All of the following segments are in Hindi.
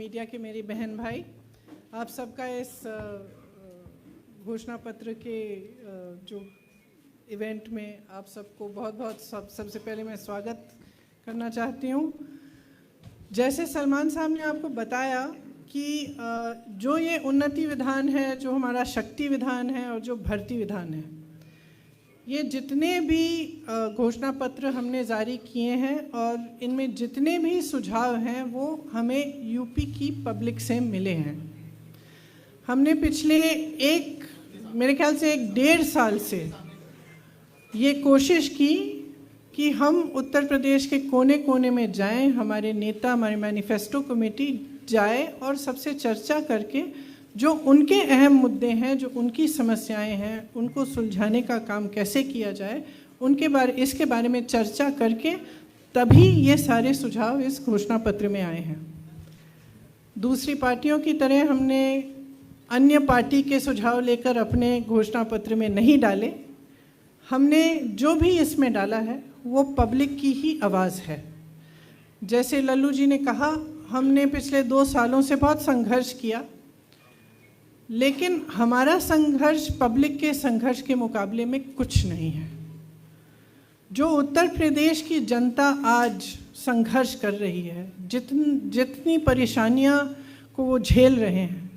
मीडिया के मेरी बहन भाई, आप सबका इस घोषणा पत्र के जो इवेंट में आप सबको बहुत बहुत सबसे पहले मैं स्वागत करना चाहती हूँ। जैसे सलमान साहब ने आपको बताया कि जो ये उन्नति विधान है, जो हमारा शक्ति विधान है और जो भर्ती विधान है, ये जितने भी घोषणा पत्र हमने जारी किए हैं और इनमें जितने भी सुझाव हैं वो हमें यूपी की पब्लिक से मिले हैं। हमने पिछले मेरे ख्याल से 1.5 साल से ये कोशिश की कि हम उत्तर प्रदेश के कोने कोने में जाएं, हमारे नेता, हमारे मैनिफेस्टो कमेटी जाए और सबसे चर्चा करके जो उनके अहम मुद्दे हैं, जो उनकी समस्याएं हैं, उनको सुलझाने का काम कैसे किया जाए, इसके बारे में चर्चा करके तभी ये सारे सुझाव इस घोषणा पत्र में आए हैं। दूसरी पार्टियों की तरह हमने अन्य पार्टी के सुझाव लेकर अपने घोषणा पत्र में नहीं डाले। हमने जो भी इसमें डाला है वो पब्लिक की ही आवाज़ है। जैसे लल्लू जी ने कहा, हमने पिछले 2 सालों से बहुत संघर्ष किया, लेकिन हमारा संघर्ष पब्लिक के संघर्ष के मुकाबले में कुछ नहीं है। जो उत्तर प्रदेश की जनता आज संघर्ष कर रही है, जितनी परेशानियां को वो झेल रहे हैं,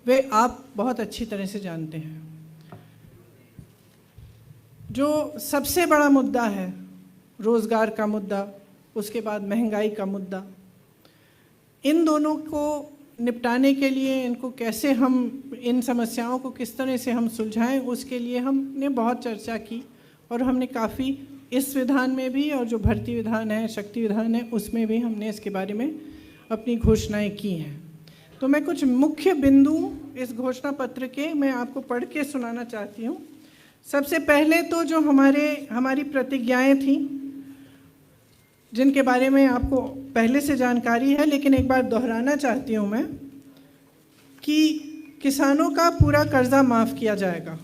वे आप बहुत अच्छी तरह से जानते हैं। जो सबसे बड़ा मुद्दा है रोज़गार का मुद्दा, उसके बाद महंगाई का मुद्दा, इन दोनों को निपटाने के लिए इनको कैसे हम इन समस्याओं को किस तरह से हम सुलझाएं, उसके लिए हमने बहुत चर्चा की और हमने काफ़ी इस विधान में भी और जो भर्ती विधान है, शक्ति विधान है, उसमें भी हमने इसके बारे में अपनी घोषणाएं की हैं। तो मैं कुछ मुख्य बिंदु इस घोषणा पत्र के मैं आपको पढ़ के सुनाना चाहती हूँ। सबसे पहले तो जो हमारी प्रतिज्ञाएँ थीं, जिनके बारे में आपको पहले से जानकारी है, लेकिन एक बार दोहराना चाहती हूँ मैं कि किसानों का पूरा कर्जा माफ़ किया जाएगा।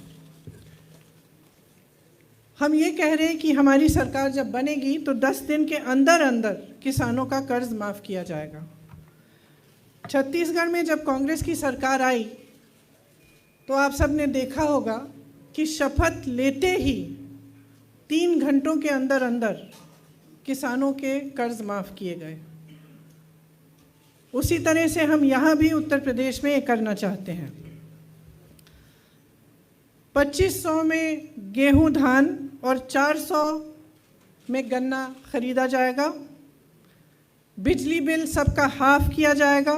हम ये कह रहे हैं कि हमारी सरकार जब बनेगी तो 10 दिन के अंदर अंदर किसानों का कर्ज माफ़ किया जाएगा। छत्तीसगढ़ में जब कांग्रेस की सरकार आई तो आप सब ने देखा होगा कि शपथ लेते ही 3 घंटों के अंदर अंदर किसानों के कर्ज माफ़ किए गए। उसी तरह से हम यहाँ भी उत्तर प्रदेश में ये करना चाहते हैं। 2500 में गेहूं, धान और 400 में गन्ना खरीदा जाएगा। बिजली बिल सबका हाफ किया जाएगा।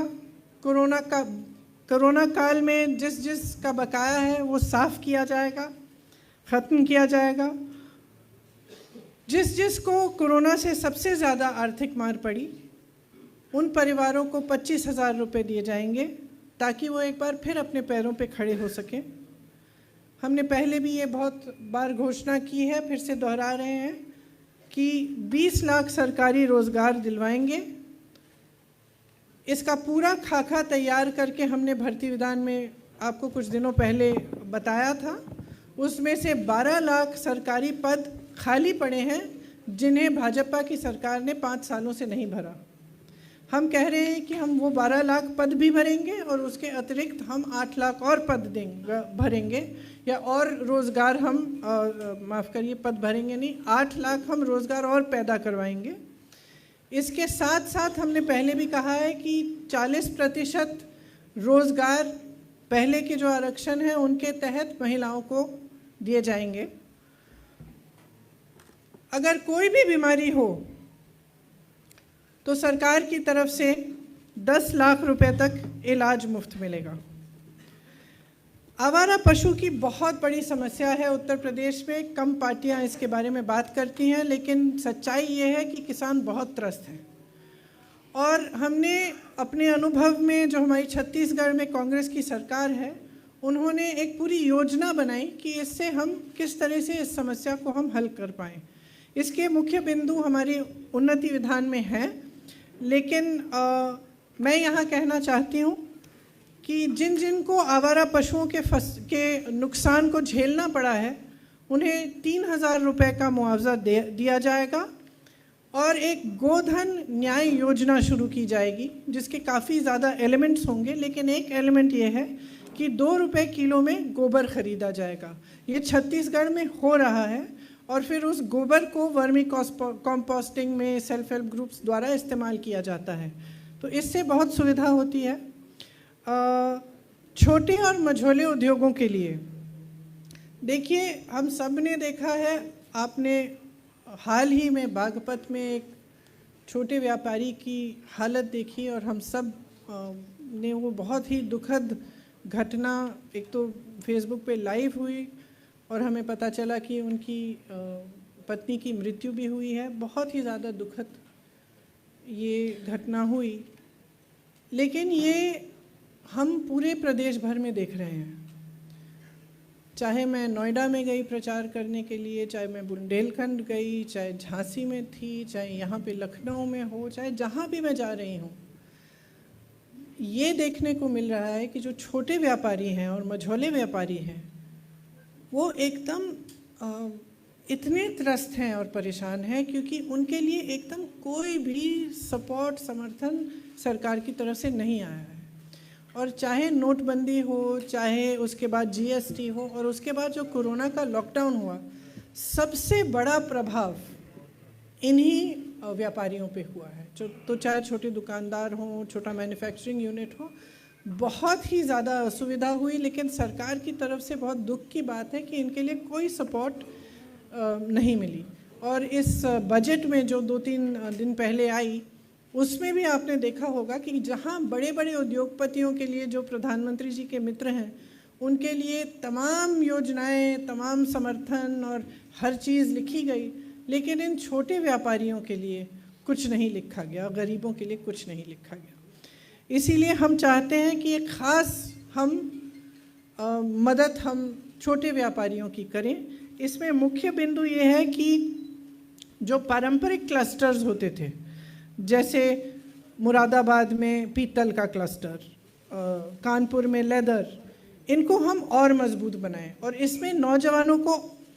कोरोना काल में जिस का बकाया है वो साफ़ किया जाएगा, ख़त्म किया जाएगा। जिस को कोरोना से सबसे ज़्यादा आर्थिक मार पड़ी, उन परिवारों को 25,000 रुपये दिए जाएंगे ताकि वो एक बार फिर अपने पैरों पे खड़े हो सकें। हमने पहले भी ये बहुत बार घोषणा की है, फिर से दोहरा रहे हैं कि 20 लाख सरकारी रोज़गार दिलवाएंगे। इसका पूरा खाका तैयार करके हमने भर्ती विधान में आपको कुछ दिनों पहले बताया था। उसमें से 12 लाख सरकारी पद खाली पड़े हैं जिन्हें भाजपा की सरकार ने 5 सालों से नहीं भरा। हम कह रहे हैं कि हम वो 12 लाख पद भी भरेंगे और उसके अतिरिक्त हम 8 लाख और पद भरेंगे, या और रोज़गार हम माफ़ करिए, पद भरेंगे नहीं, 8 लाख हम रोज़गार और पैदा करवाएंगे। इसके साथ साथ हमने पहले भी कहा है कि 40% रोज़गार पहले के जो आरक्षण हैं उनके तहत महिलाओं को दिए जाएंगे। अगर कोई भी बीमारी हो तो सरकार की तरफ से 10 लाख रुपए तक इलाज मुफ्त मिलेगा। आवारा पशु की बहुत बड़ी समस्या है उत्तर प्रदेश में। कम पार्टियां इसके बारे में बात करती हैं, लेकिन सच्चाई ये है कि किसान बहुत त्रस्त हैं। और हमने अपने अनुभव में, जो हमारी छत्तीसगढ़ में कांग्रेस की सरकार है, उन्होंने एक पूरी योजना बनाई कि इससे हम किस तरह से इस समस्या को हम हल कर पाएँ। इसके मुख्य बिंदु हमारी उन्नति विधान में हैं, लेकिन मैं यहाँ कहना चाहती हूँ कि जिन को आवारा पशुओं के नुकसान को झेलना पड़ा है, उन्हें 3,000 रुपये का मुआवजा दिया जाएगा और एक गोधन न्याय योजना शुरू की जाएगी, जिसके काफ़ी ज़्यादा एलिमेंट्स होंगे, लेकिन एक एलिमेंट ये है कि 2 रुपये किलो में गोबर खरीदा जाएगा। ये छत्तीसगढ़ में हो रहा है और फिर उस गोबर को वर्मी कॉम्पोस्टिंग में सेल्फ हेल्प ग्रुप्स द्वारा इस्तेमाल किया जाता है। तो इससे बहुत सुविधा होती है। छोटे और मझोले उद्योगों के लिए देखिए, हम सब ने देखा है, आपने हाल ही में बागपत में एक छोटे व्यापारी की हालत देखी और हम सब ने वो बहुत ही दुखद घटना, एक तो फेसबुक पे लाइव हुई और हमें पता चला कि उनकी पत्नी की मृत्यु भी हुई है। बहुत ही ज़्यादा दुखद ये घटना हुई, लेकिन ये हम पूरे प्रदेश भर में देख रहे हैं। चाहे मैं नोएडा में गई प्रचार करने के लिए, चाहे मैं बुंदेलखंड गई, चाहे झांसी में थी, चाहे यहाँ पे लखनऊ में हो, चाहे जहाँ भी मैं जा रही हूँ, ये देखने को मिल रहा है कि जो छोटे व्यापारी हैं और मझोले व्यापारी हैं वो एकदम इतने त्रस्त हैं और परेशान हैं, क्योंकि उनके लिए एकदम कोई भी सपोर्ट, समर्थन सरकार की तरफ से नहीं आया है। और चाहे नोटबंदी हो, चाहे उसके बाद जीएसटी हो, और उसके बाद जो कोरोना का लॉकडाउन हुआ, सबसे बड़ा प्रभाव इन्हीं व्यापारियों पे हुआ है। तो चाहे छोटे दुकानदार हों, छोटा मैन्युफैक्चरिंग यूनिट हो, बहुत ही ज़्यादा असुविधा हुई। लेकिन सरकार की तरफ से बहुत दुख की बात है कि इनके लिए कोई सपोर्ट नहीं मिली। और इस बजट में जो 2-3 दिन पहले आई, उसमें भी आपने देखा होगा कि जहां बड़े बड़े उद्योगपतियों के लिए, जो प्रधानमंत्री जी के मित्र हैं, उनके लिए तमाम योजनाएं, तमाम समर्थन और हर चीज़ लिखी गई, लेकिन इन छोटे व्यापारियों के लिए कुछ नहीं लिखा गया, गरीबों के लिए कुछ नहीं लिखा गया। इसीलिए हम चाहते हैं कि एक ख़ास मदद हम छोटे व्यापारियों की करें। इसमें मुख्य बिंदु ये है कि जो पारंपरिक क्लस्टर्स होते थे, जैसे मुरादाबाद में पीतल का क्लस्टर, कानपुर में लेदर, इनको हम और मजबूत बनाएं। और इसमें नौजवानों को,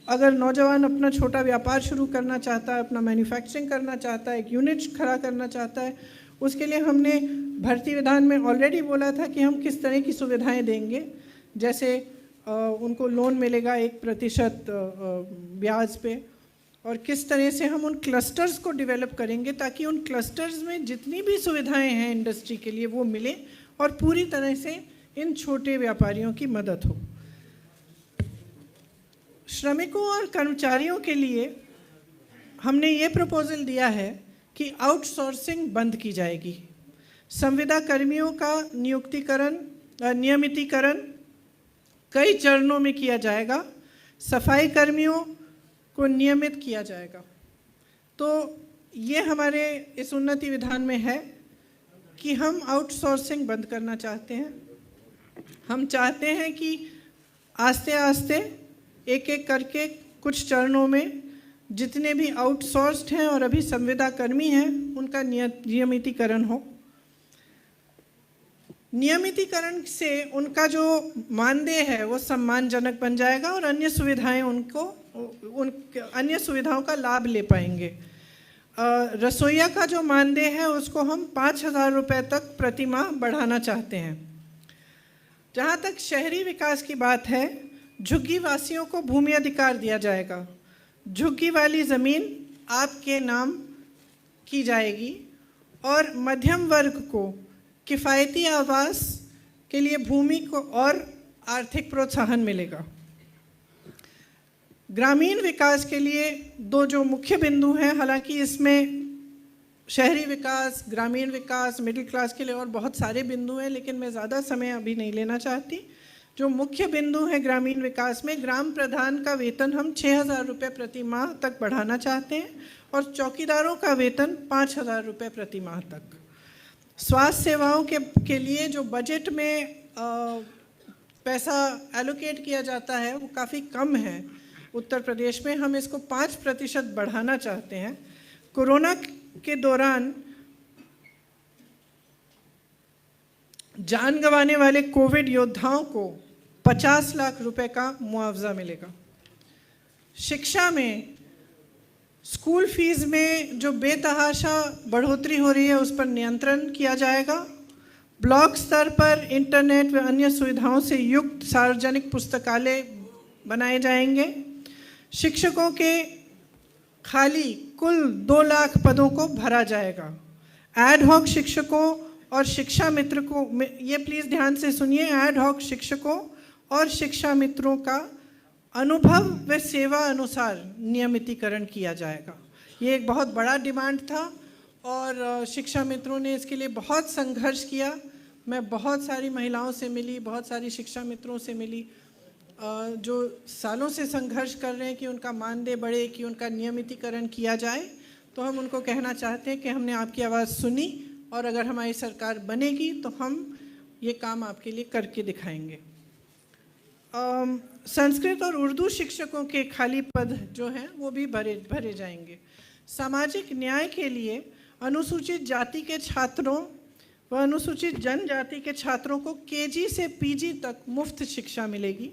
अगर नौजवान अपना छोटा व्यापार शुरू करना चाहता है, अपना मैन्युफैक्चरिंग करना चाहता है, एक यूनिट खड़ा करना चाहता है, उसके लिए हमने भर्ती विधान में ऑलरेडी बोला था कि हम किस तरह की सुविधाएं देंगे। जैसे उनको लोन मिलेगा 1% ब्याज पे, और किस तरह से हम उन क्लस्टर्स को डेवलप करेंगे ताकि उन क्लस्टर्स में जितनी भी सुविधाएं हैं इंडस्ट्री के लिए वो मिले और पूरी तरह से इन छोटे व्यापारियों की मदद हो। श्रमिकों और कर्मचारियों के लिए हमने ये प्रपोजल दिया है कि आउटसोर्सिंग बंद की जाएगी। संविदा कर्मियों का नियमितीकरण कई चरणों में किया जाएगा। सफाई कर्मियों को नियमित किया जाएगा। तो ये हमारे इस उन्नति विधान में है कि हम आउटसोर्सिंग बंद करना चाहते हैं। हम चाहते हैं कि आस्ते आस्ते एक एक करके कुछ चरणों में जितने भी आउटसोर्स्ड हैं और अभी संविदा कर्मी हैं उनका नियमितीकरण हो। नियमितीकरण से उनका जो मानदेय है वो सम्मानजनक बन जाएगा और अन्य सुविधाएं अन्य सुविधाओं का लाभ ले पाएंगे। रसोइया का जो मानदेय है उसको हम 5,000 रुपये तक प्रति माह बढ़ाना चाहते हैं। जहाँ तक शहरी विकास की बात है, झुग्गी वासियों को भूमि अधिकार दिया जाएगा। झुग्गी वाली ज़मीन आपके नाम की जाएगी और मध्यम वर्ग को किफ़ायती आवास के लिए भूमि को और आर्थिक प्रोत्साहन मिलेगा। ग्रामीण विकास के लिए दो जो मुख्य बिंदु हैं, हालांकि इसमें शहरी विकास, ग्रामीण विकास, मिडिल क्लास के लिए और बहुत सारे बिंदु हैं, लेकिन मैं ज़्यादा समय अभी नहीं लेना चाहती। जो मुख्य बिंदु है ग्रामीण विकास में, ग्राम प्रधान का वेतन हम 6,000 रुपये प्रति माह तक बढ़ाना चाहते हैं और चौकीदारों का वेतन 5,000 रुपये प्रति माह तक। स्वास्थ्य सेवाओं के लिए जो बजट में पैसा एलोकेट किया जाता है वो काफ़ी कम है उत्तर प्रदेश में। हम इसको 5% बढ़ाना चाहते हैं। कोरोना के दौरान जान गंवाने वाले कोविड योद्धाओं को 50 लाख रुपए का मुआवजा मिलेगा। शिक्षा में स्कूल फीस में जो बेतहाशा बढ़ोतरी हो रही है उस पर नियंत्रण किया जाएगा। ब्लॉक स्तर पर इंटरनेट व अन्य सुविधाओं से युक्त सार्वजनिक पुस्तकालय बनाए जाएंगे। शिक्षकों के खाली कुल 2 लाख पदों को भरा जाएगा। एड हॉक शिक्षकों और शिक्षा मित्र को, ये प्लीज़ ध्यान से सुनिए, एड हॉक शिक्षकों और शिक्षा मित्रों का अनुभव व सेवा अनुसार नियमितीकरण किया जाएगा। ये एक बहुत बड़ा डिमांड था और शिक्षा मित्रों ने इसके लिए बहुत संघर्ष किया। मैं बहुत सारी महिलाओं से मिली, बहुत सारी शिक्षा मित्रों से मिली जो सालों से संघर्ष कर रहे हैं कि उनका मानदेय बढ़े, कि उनका नियमितीकरण किया जाए। तो हम उनको कहना चाहते हैं कि हमने आपकी आवाज़ सुनी और अगर हमारी सरकार बनेगी तो हम ये काम आपके लिए करके दिखाएंगे। संस्कृत और उर्दू शिक्षकों के खाली पद जो हैं वो भी भरे जाएंगे। सामाजिक न्याय के लिए अनुसूचित जाति के छात्रों व अनुसूचित जनजाति के छात्रों को केजी से पीजी तक मुफ्त शिक्षा मिलेगी।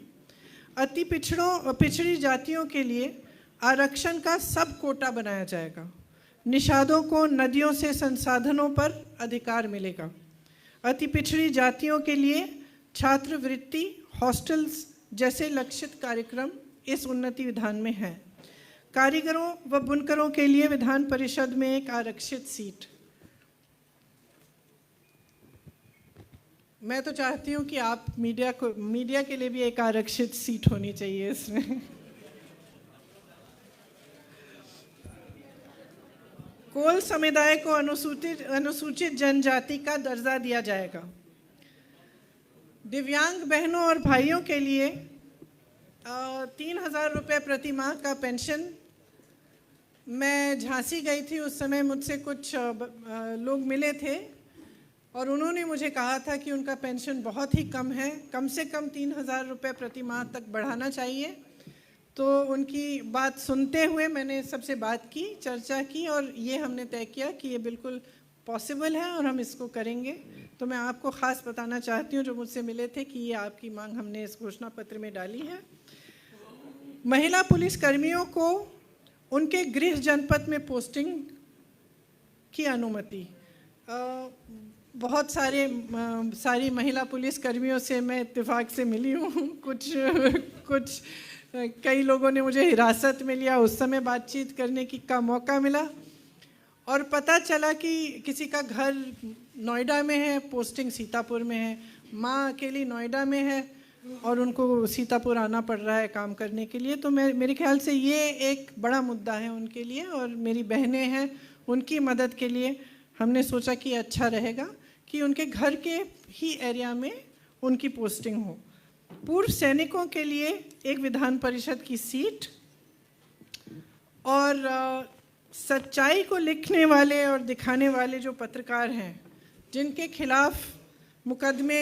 अति पिछड़ी जातियों के लिए आरक्षण का सब कोटा बनाया जाएगा। निषादों को नदियों से संसाधनों पर अधिकार मिलेगा। अति पिछड़ी जातियों के लिए छात्रवृत्ति, हॉस्टल्स जैसे लक्षित कार्यक्रम इस उन्नति विधान में है। कारीगरों व बुनकरों के लिए विधान परिषद में एक आरक्षित सीट। मैं तो चाहती हूँ कि आप मीडिया के लिए भी एक आरक्षित सीट होनी चाहिए इसमें। कोल समुदाय को अनुसूचित जनजाति का दर्जा दिया जाएगा। दिव्यांग बहनों और भाइयों के लिए 3,000 रुपये प्रति माह का पेंशन। मैं झांसी गई थी, उस समय मुझसे कुछ लोग मिले थे और उन्होंने मुझे कहा था कि उनका पेंशन बहुत ही कम है, कम से कम 3,000 रुपये प्रति माह तक बढ़ाना चाहिए। तो उनकी बात सुनते हुए मैंने सबसे बात की, चर्चा की और ये हमने तय किया कि ये बिल्कुल पॉसिबल है और हम इसको करेंगे। तो मैं आपको ख़ास बताना चाहती हूँ जो मुझसे मिले थे कि ये आपकी मांग हमने इस घोषणा पत्र में डाली है। महिला पुलिस कर्मियों को उनके गृह जनपद में पोस्टिंग की अनुमति। बहुत सारी महिला पुलिस कर्मियों से मैं इत्तेफाक से मिली हूँ। कुछ कई लोगों ने मुझे हिरासत में लिया, उस समय बातचीत करने का मौका मिला और पता चला कि किसी का घर नोएडा में है, पोस्टिंग सीतापुर में है। माँ अकेली नोएडा में है और उनको सीतापुर आना पड़ रहा है काम करने के लिए। तो मेरे ख्याल से ये एक बड़ा मुद्दा है उनके लिए और मेरी बहनें हैं, उनकी मदद के लिए हमने सोचा कि अच्छा रहेगा कि उनके घर के ही एरिया में उनकी पोस्टिंग हो। पूर्व सैनिकों के लिए एक विधान परिषद की सीट और सच्चाई को लिखने वाले और दिखाने वाले जो पत्रकार हैं जिनके खिलाफ मुकदमे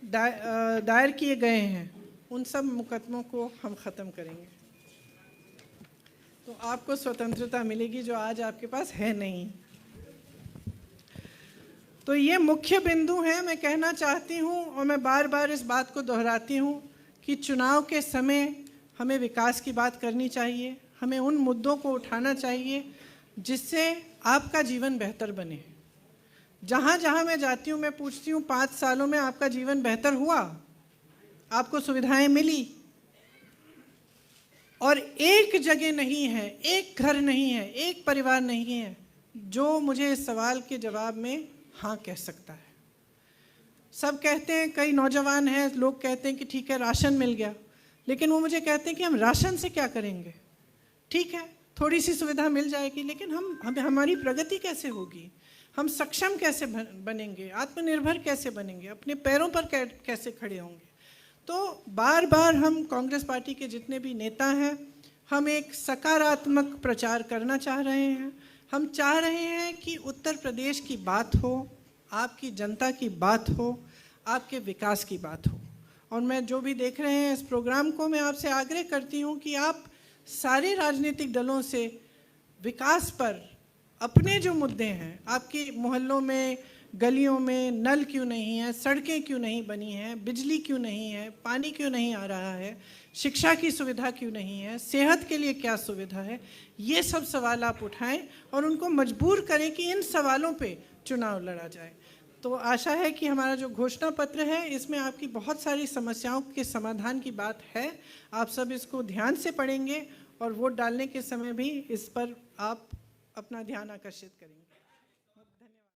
दायर किए गए हैं, उन सब मुकदमों को हम ख़त्म करेंगे। तो आपको स्वतंत्रता मिलेगी जो आज आपके पास है नहीं। तो ये मुख्य बिंदु हैं। मैं कहना चाहती हूँ और मैं बार बार इस बात को दोहराती हूँ कि चुनाव के समय हमें विकास की बात करनी चाहिए, हमें उन मुद्दों को उठाना चाहिए जिससे आपका जीवन बेहतर बने। जहाँ जहाँ मैं जाती हूँ मैं पूछती हूँ 5 सालों में आपका जीवन बेहतर हुआ, आपको सुविधाएं मिली? और एक जगह नहीं है, एक घर नहीं है, एक परिवार नहीं है जो मुझे इस सवाल के जवाब में हाँ कह सकता है। सब कहते हैं, कई नौजवान हैं, लोग कहते हैं कि ठीक है राशन मिल गया, लेकिन वो मुझे कहते हैं कि हम राशन से क्या करेंगे? ठीक है थोड़ी सी सुविधा मिल जाएगी, लेकिन हमारी प्रगति कैसे होगी? हम सक्षम कैसे बनेंगे? आत्मनिर्भर कैसे बनेंगे? अपने पैरों पर कैसे खड़े होंगे? तो बार बार हम कांग्रेस पार्टी के जितने भी नेता हैं, हम एक सकारात्मक प्रचार करना चाह रहे हैं। हम चाह रहे हैं कि उत्तर प्रदेश की बात हो, आपकी जनता की बात हो, आपके विकास की बात हो। और मैं जो भी देख रहे हैं इस प्रोग्राम को, मैं आपसे आग्रह करती हूँ कि आप सारे राजनीतिक दलों से विकास पर अपने जो मुद्दे हैं, आपके मोहल्लों में, गलियों में नल क्यों नहीं है, सड़कें क्यों नहीं बनी हैं, बिजली क्यों नहीं है, पानी क्यों नहीं आ रहा है, शिक्षा की सुविधा क्यों नहीं है, सेहत के लिए क्या सुविधा है, ये सब सवाल आप उठाएं और उनको मजबूर करें कि इन सवालों पे चुनाव लड़ा जाए। तो आशा है कि हमारा जो घोषणा पत्र है इसमें आपकी बहुत सारी समस्याओं के समाधान की बात है। आप सब इसको ध्यान से पढ़ेंगे और वोट डालने के समय भी इस पर आप अपना ध्यान आकर्षित करेंगे।